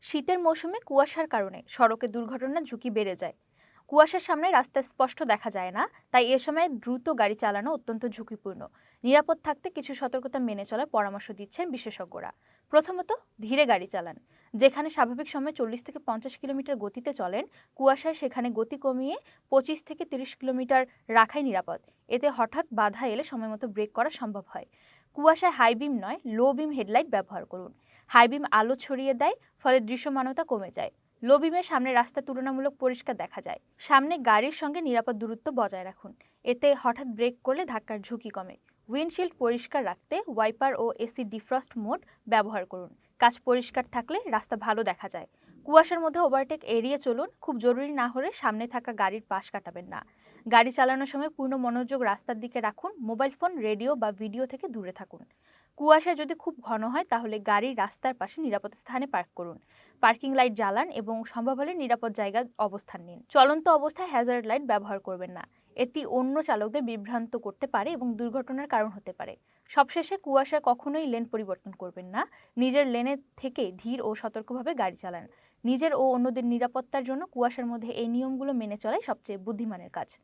শীতের মৌসুমে কুয়াশার কারণে সড়কে দুর্ঘটনার ঝুঁকি বেড়ে যায়। কুয়াশার সামনে রাস্তা স্পষ্ট দেখা যায় না, তাই এ সময় দ্রুত গাড়ি চালানো অত্যন্ত ঝুঁকিপূর্ণ। নিরাপদ থাকতে কিছু সতর্কতা মেনে চলার পরামর্শ দিচ্ছেন বিশেষজ্ঞরা। প্রথমত, ধীরে গাড়ি চালান। যেখানে স্বাভাবিক সময় 40 থেকে 50 কিলোমিটার গতিতে চলেন, কুয়াশায় সেখানে গতি কমিয়ে 25 থেকে 30 কিলোমিটার রাখাই নিরাপদ। এতে হঠাৎ বাধা এলে সময়মতো ব্রেক করা সম্ভব হয়। কুয়াশায় হাই বিম নয়, লো বিম হেডলাইট ব্যবহার করুন। হাই বিম আলো ছড়িয়ে দেয়, ফলে দৃশ্যমানতা কমে যায়। লো বিমের সামনে রাস্তা তুলনামূলক পরিষ্কার দেখা যায়। সামনে গাড়ির সঙ্গে নিরাপদ দূরত্ব বজায় রাখুন। এতে হঠাৎ ব্রেক করলে ধাক্কার ঝুঁকি কমে। উইন্ডশিল্ড পরিষ্কার রাখতে ওয়াইপার ও এসি ডিফ্রস্ট মোড ব্যবহার করুন। কাঁচ পরিষ্কার থাকলে রাস্তা ভালো দেখা যায়। কুয়াশার মধ্যে ওভারটেক এড়িয়ে চলুন। খুব জরুরি না হলে সামনে থাকা গাড়ির পাশ কাটাবেন না। গাড়ি চালানোর সময় পূর্ণ মনোযোগ রাস্তার দিকে রাখুন। মোবাইল ফোন, রেডিও বা ভিডিও থেকে দূরে থাকুন। কুয়াশা যদি খুব ঘন হয় তাহলে গাড়ি রাস্তার পাশে নিরাপদ স্থানে পার্ক করুন। পার্কিং লাইট জ্বালান এবং সম্ভব হলে নিরাপদ জায়গায় অবস্থান নিন। চলন্ত অবস্থায় হ্যাজার্ড লাইট ব্যবহার করবেন না। এটি অন্য চালকদের বিভ্রান্ত করতে পারে এবং দুর্ঘটনার কারণ হতে পারে। সবশেষে, কুয়াশায় কখনোই লেন পরিবর্তন করবেন না। নিজের লেনে থেকে ধীর ও সতর্কভাবে গাড়ি চালান। নিজের ও অন্যদের নিরাপত্তার জন্য কুয়াশার মধ্যে এই নিয়মগুলো মেনে চলাই সবচেয়ে বুদ্ধিমানের কাজ।